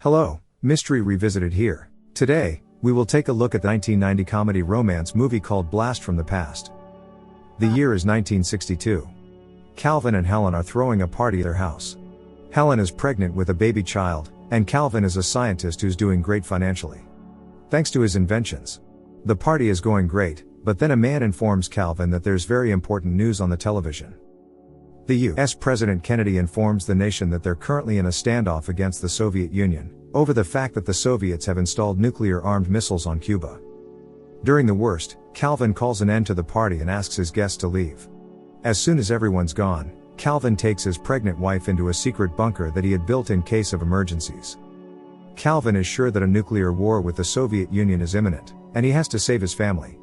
Hello, Mystery Revisited here. Today, we will take a look at the 1990 comedy romance movie called Blast from the Past. The year is 1962. Calvin and Helen are throwing a party at their house. Helen is pregnant with a baby child, and Calvin is a scientist who's doing great financially, thanks to his inventions. The party is going great, but then a man informs Calvin that there's very important news on the television. The U.S. President Kennedy informs the nation that they're currently in a standoff against the Soviet Union, over the fact that the Soviets have installed nuclear-armed missiles on Cuba. During the worst, Calvin calls an end to the party and asks his guests to leave. As soon as everyone's gone, Calvin takes his pregnant wife into a secret bunker that he had built in case of emergencies. Calvin is sure that a nuclear war with the Soviet Union is imminent, and he has to save his family.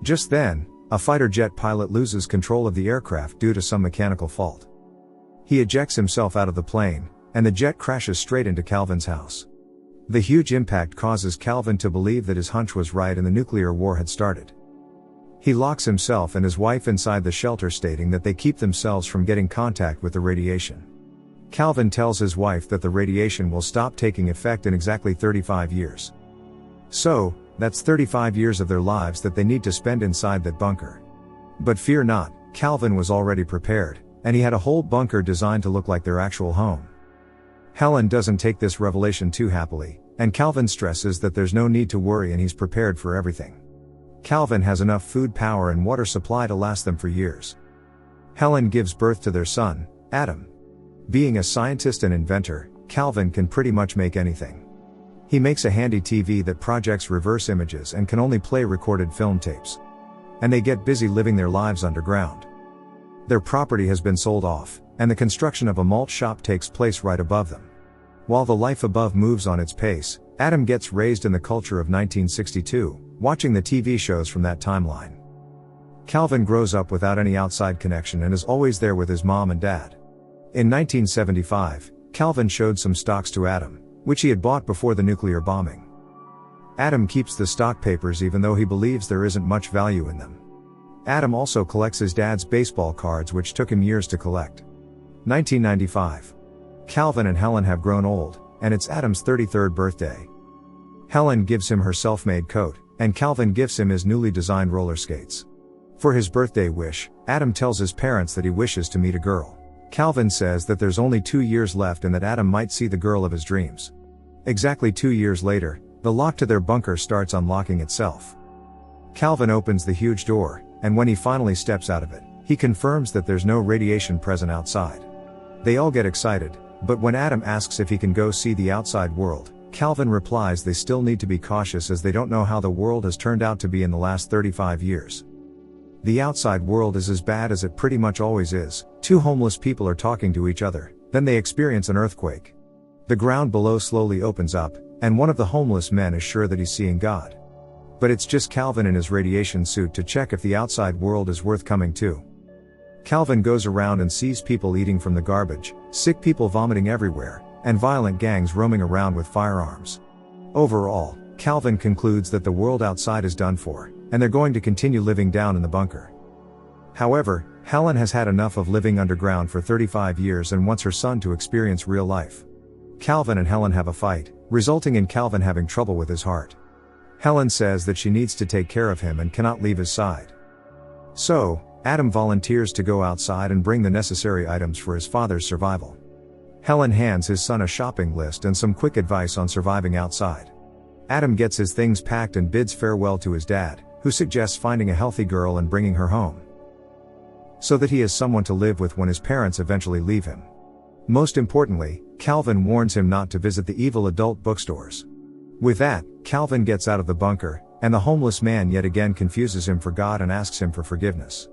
Just then, a fighter jet pilot loses control of the aircraft due to some mechanical fault. He ejects himself out of the plane, and the jet crashes straight into Calvin's house. The huge impact causes Calvin to believe that his hunch was right and the nuclear war had started. He locks himself and his wife inside the shelter, stating that they keep themselves from getting contact with the radiation. Calvin tells his wife that the radiation will stop taking effect in exactly 35 years. So, that's 35 years of their lives that they need to spend inside that bunker. But fear not, Calvin was already prepared, and he had a whole bunker designed to look like their actual home. Helen doesn't take this revelation too happily, and Calvin stresses that there's no need to worry and he's prepared for everything. Calvin has enough food, power and water supply to last them for years. Helen gives birth to their son, Adam. Being a scientist and inventor, Calvin can pretty much make anything. He makes a handy TV that projects reverse images and can only play recorded film tapes. And they get busy living their lives underground. Their property has been sold off, and the construction of a malt shop takes place right above them. While the life above moves on its pace, Adam gets raised in the culture of 1962, watching the TV shows from that timeline. Calvin grows up without any outside connection and is always there with his mom and dad. In 1975, Calvin showed some stocks to Adam, which he had bought before the nuclear bombing. Adam keeps the stock papers even though he believes there isn't much value in them. Adam also collects his dad's baseball cards, which took him years to collect. 1995. Calvin and Helen have grown old, and it's Adam's 33rd birthday. Helen gives him her self-made coat, and Calvin gifts him his newly designed roller skates. For his birthday wish, Adam tells his parents that he wishes to meet a girl. Calvin says that there's only 2 years left and that Adam might see the girl of his dreams. Exactly 2 years later, the lock to their bunker starts unlocking itself. Calvin opens the huge door, and when he finally steps out of it, he confirms that there's no radiation present outside. They all get excited, but when Adam asks if he can go see the outside world, Calvin replies they still need to be cautious as they don't know how the world has turned out to be in the last 35 years. The outside world is as bad as it pretty much always is. Two homeless people are talking to each other, then they experience an earthquake. The ground below slowly opens up, and one of the homeless men is sure that he's seeing God. But it's just Calvin in his radiation suit to check if the outside world is worth coming to. Calvin goes around and sees people eating from the garbage, sick people vomiting everywhere, and violent gangs roaming around with firearms. Overall, Calvin concludes that the world outside is done for, and they're going to continue living down in the bunker. However, Helen has had enough of living underground for 35 years and wants her son to experience real life. Calvin and Helen have a fight, resulting in Calvin having trouble with his heart. Helen says that she needs to take care of him and cannot leave his side. So, Adam volunteers to go outside and bring the necessary items for his father's survival. Helen hands his son a shopping list and some quick advice on surviving outside. Adam gets his things packed and bids farewell to his dad, who suggests finding a healthy girl and bringing her home, so that he has someone to live with when his parents eventually leave him. Most importantly, Calvin warns him not to visit the evil adult bookstores. With that, Calvin gets out of the bunker, and the homeless man yet again confuses him for God and asks him for forgiveness,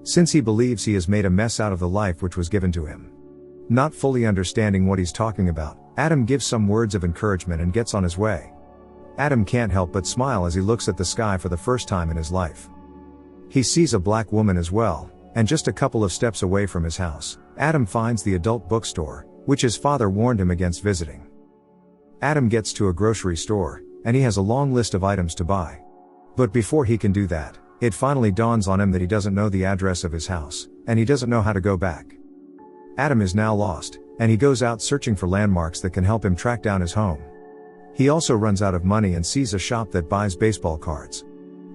since he believes he has made a mess out of the life which was given to him. Not fully understanding what he's talking about, Adam gives some words of encouragement and gets on his way. Adam can't help but smile as he looks at the sky for the first time in his life. He sees a black woman as well, and just a couple of steps away from his house, Adam finds the adult bookstore, which his father warned him against visiting. Adam gets to a grocery store, and he has a long list of items to buy. But before he can do that, it finally dawns on him that he doesn't know the address of his house, and he doesn't know how to go back. Adam is now lost, and he goes out searching for landmarks that can help him track down his home. He also runs out of money and sees a shop that buys baseball cards.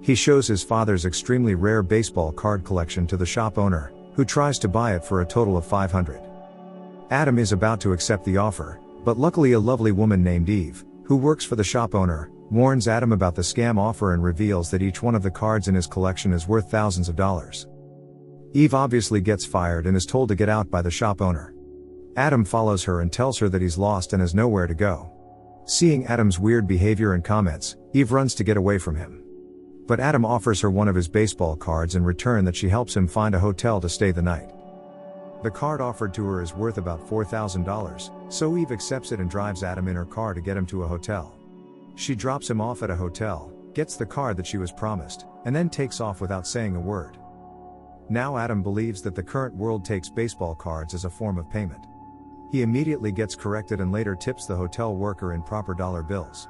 He shows his father's extremely rare baseball card collection to the shop owner, who tries to buy it for a total of $500. Adam is about to accept the offer, but luckily a lovely woman named Eve, who works for the shop owner, warns Adam about the scam offer and reveals that each one of the cards in his collection is worth thousands of dollars. Eve obviously gets fired and is told to get out by the shop owner. Adam follows her and tells her that he's lost and has nowhere to go. Seeing Adam's weird behavior and comments, Eve runs to get away from him. But Adam offers her one of his baseball cards in return that she helps him find a hotel to stay the night. The card offered to her is worth about $4,000, so Eve accepts it and drives Adam in her car to get him to a hotel. She drops him off at a hotel, gets the card that she was promised, and then takes off without saying a word. Now Adam believes that the current world takes baseball cards as a form of payment. He immediately gets corrected and later tips the hotel worker in proper dollar bills.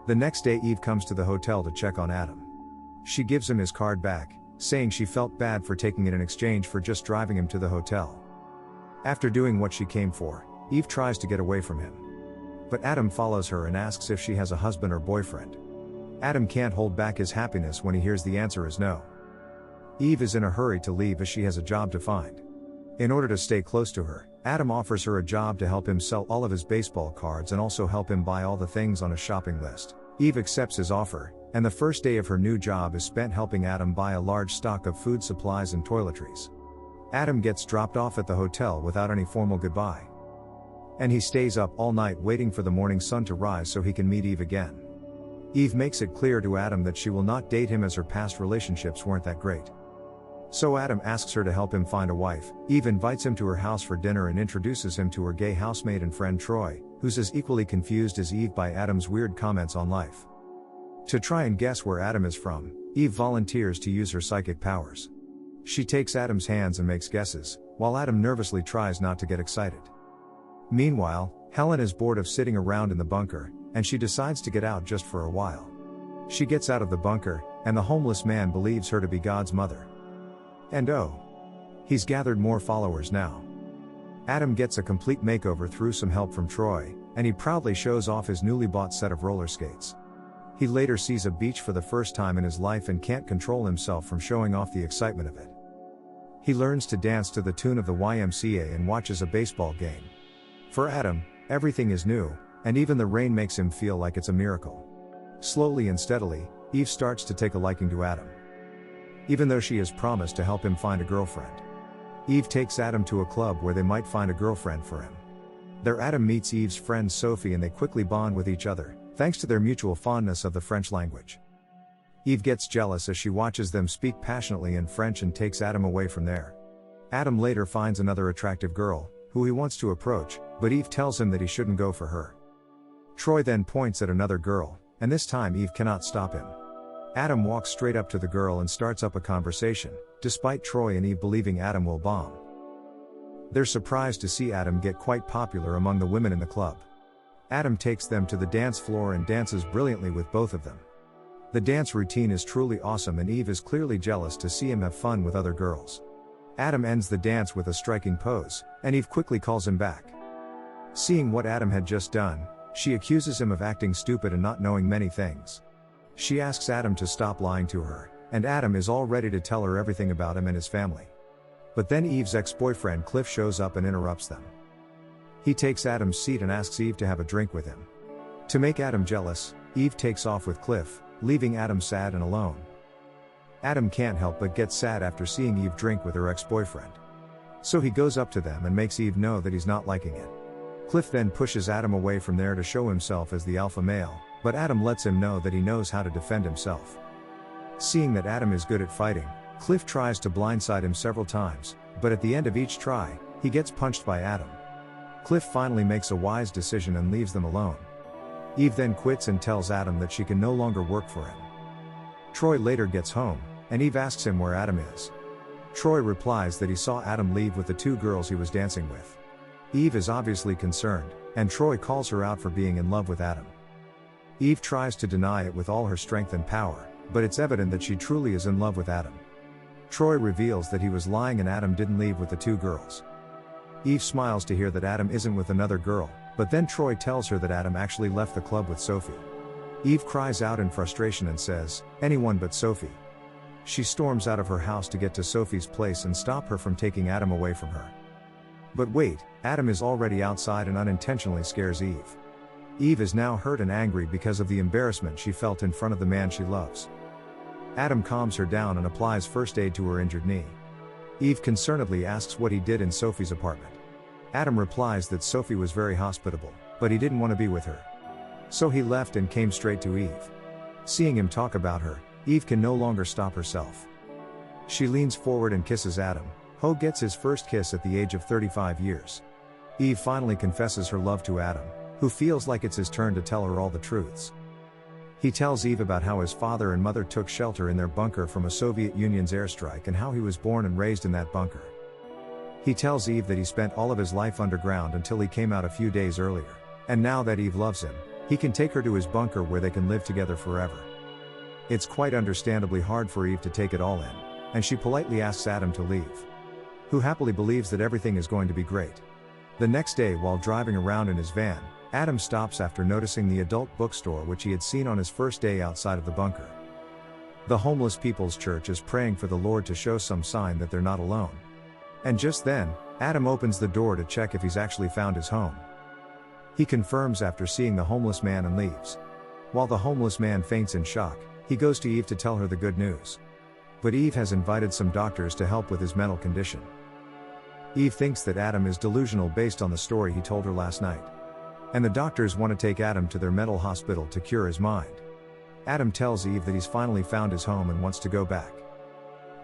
The next day Eve comes to the hotel to check on Adam. She gives him his card back, saying she felt bad for taking it in exchange for just driving him to the hotel. After doing what she came for, Eve tries to get away from him. But Adam follows her and asks if she has a husband or boyfriend. Adam can't hold back his happiness when he hears the answer is no. Eve is in a hurry to leave as she has a job to find. In order to stay close to her, Adam offers her a job to help him sell all of his baseball cards and also help him buy all the things on his shopping list. Eve accepts his offer, and the first day of her new job is spent helping Adam buy a large stock of food supplies and toiletries. Adam gets dropped off at the hotel without any formal goodbye. And he stays up all night waiting for the morning sun to rise so he can meet Eve again. Eve makes it clear to Adam that she will not date him as her past relationships weren't that great. So Adam asks her to help him find a wife. Eve invites him to her house for dinner and introduces him to her gay housemate and friend Troy, who's as equally confused as Eve by Adam's weird comments on life. To try and guess where Adam is from, Eve volunteers to use her psychic powers. She takes Adam's hands and makes guesses, while Adam nervously tries not to get excited. Meanwhile, Helen is bored of sitting around in the bunker, and she decides to get out just for a while. She gets out of the bunker, and the homeless man believes her to be God's mother. And oh, he's gathered more followers now. Adam gets a complete makeover through some help from Troy, and he proudly shows off his newly bought set of roller skates. He later sees a beach for the first time in his life and can't control himself from showing off the excitement of it. He learns to dance to the tune of the YMCA and watches a baseball game. For Adam, everything is new, and even the rain makes him feel like it's a miracle. Slowly and steadily, Eve starts to take a liking to Adam. Even though she has promised to help him find a girlfriend. Eve takes Adam to a club where they might find a girlfriend for him. There Adam meets Eve's friend Sophie and they quickly bond with each other, thanks to their mutual fondness of the French language. Eve gets jealous as she watches them speak passionately in French and takes Adam away from there. Adam later finds another attractive girl, who he wants to approach, but Eve tells him that he shouldn't go for her. Troy then points at another girl, and this time Eve cannot stop him. Adam walks straight up to the girl and starts up a conversation, despite Troy and Eve believing Adam will bomb. They're surprised to see Adam get quite popular among the women in the club. Adam takes them to the dance floor and dances brilliantly with both of them. The dance routine is truly awesome and Eve is clearly jealous to see him have fun with other girls. Adam ends the dance with a striking pose, and Eve quickly calls him back. Seeing what Adam had just done, she accuses him of acting stupid and not knowing many things. She asks Adam to stop lying to her, and Adam is all ready to tell her everything about him and his family. But then Eve's ex-boyfriend Cliff shows up and interrupts them. He takes Adam's seat and asks Eve to have a drink with him. To make Adam jealous, Eve takes off with Cliff, leaving Adam sad and alone. Adam can't help but get sad after seeing Eve drink with her ex-boyfriend. So he goes up to them and makes Eve know that he's not liking it. Cliff then pushes Adam away from there to show himself as the alpha male, but Adam lets him know that he knows how to defend himself. Seeing that Adam is good at fighting, Cliff tries to blindside him several times, but at the end of each try, he gets punched by Adam. Cliff finally makes a wise decision and leaves them alone. Eve then quits and tells Adam that she can no longer work for him. Troy later gets home, and Eve asks him where Adam is. Troy replies that he saw Adam leave with the two girls he was dancing with. Eve is obviously concerned, and Troy calls her out for being in love with Adam. Eve tries to deny it with all her strength and power, but it's evident that she truly is in love with Adam. Troy reveals that he was lying and Adam didn't leave with the two girls. Eve smiles to hear that Adam isn't with another girl, but then Troy tells her that Adam actually left the club with Sophie. Eve cries out in frustration and says, "Anyone but Sophie." She storms out of her house to get to Sophie's place and stop her from taking Adam away from her. But wait, Adam is already outside and unintentionally scares Eve. Eve is now hurt and angry because of the embarrassment she felt in front of the man she loves. Adam calms her down and applies first aid to her injured knee. Eve concernedly asks what he did in Sophie's apartment. Adam replies that Sophie was very hospitable, but he didn't want to be with her. So he left and came straight to Eve. Seeing him talk about her, Eve can no longer stop herself. She leans forward and kisses Adam. Ho gets his first kiss at the age of 35 years. Eve finally confesses her love to Adam, who feels like it's his turn to tell her all the truths. He tells Eve about how his father and mother took shelter in their bunker from a Soviet Union's airstrike and how he was born and raised in that bunker. He tells Eve that he spent all of his life underground until he came out a few days earlier, and now that Eve loves him, he can take her to his bunker where they can live together forever. It's quite understandably hard for Eve to take it all in, and she politely asks Adam to leave, who happily believes that everything is going to be great. The next day, while driving around in his van, Adam stops after noticing the adult bookstore which he had seen on his first day outside of the bunker. The Homeless People's Church is praying for the Lord to show some sign that they're not alone. And just then, Adam opens the door to check if he's actually found his home. He confirms after seeing the homeless man and leaves. While the homeless man faints in shock, he goes to Eve to tell her the good news. But Eve has invited some doctors to help with his mental condition. Eve thinks that Adam is delusional based on the story he told her last night. And the doctors want to take Adam to their mental hospital to cure his mind. Adam tells Eve that he's finally found his home and wants to go back.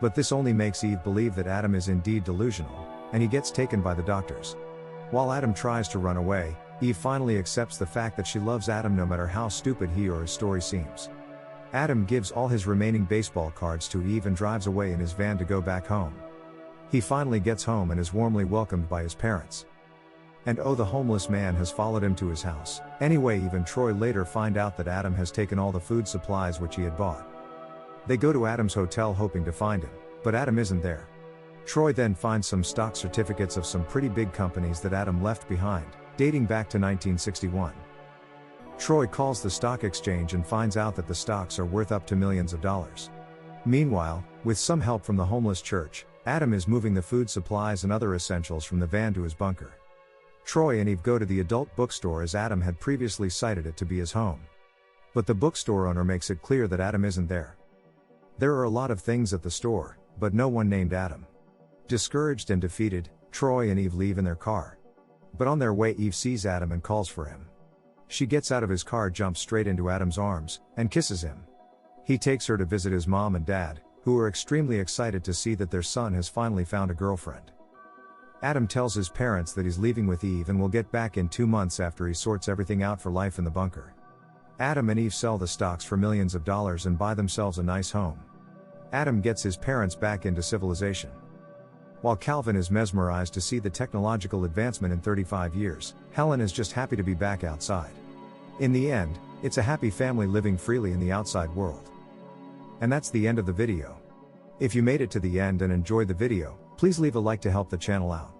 But this only makes Eve believe that Adam is indeed delusional, and he gets taken by the doctors. While Adam tries to run away, Eve finally accepts the fact that she loves Adam no matter how stupid he or his story seems. Adam gives all his remaining baseball cards to Eve and drives away in his van to go back home. He finally gets home and is warmly welcomed by his parents. And the homeless man has followed him to his house. Anyway, Eve and Troy later find out that Adam has taken all the food supplies which he had bought. They go to Adam's hotel hoping to find him, but Adam isn't there. Troy then finds some stock certificates of some pretty big companies that Adam left behind, dating back to 1961. Troy calls the stock exchange and finds out that the stocks are worth up to millions of dollars. Meanwhile, with some help from the homeless church, Adam is moving the food supplies and other essentials from the van to his bunker. Troy and Eve go to the adult bookstore as Adam had previously cited it to be his home. But the bookstore owner makes it clear that Adam isn't there. There are a lot of things at the store, but no one named Adam. Discouraged and defeated, Troy and Eve leave in their car. But on their way, Eve sees Adam and calls for him. She gets out of his car, jumps straight into Adam's arms, and kisses him. He takes her to visit his mom and dad, who are extremely excited to see that their son has finally found a girlfriend. Adam tells his parents that he's leaving with Eve and will get back in 2 months after he sorts everything out for life in the bunker. Adam and Eve sell the stocks for millions of dollars and buy themselves a nice home. Adam gets his parents back into civilization. While Calvin is mesmerized to see the technological advancement in 35 years, Helen is just happy to be back outside. In the end, it's a happy family living freely in the outside world. And that's the end of the video. If you made it to the end and enjoyed the video, please leave a like to help the channel out.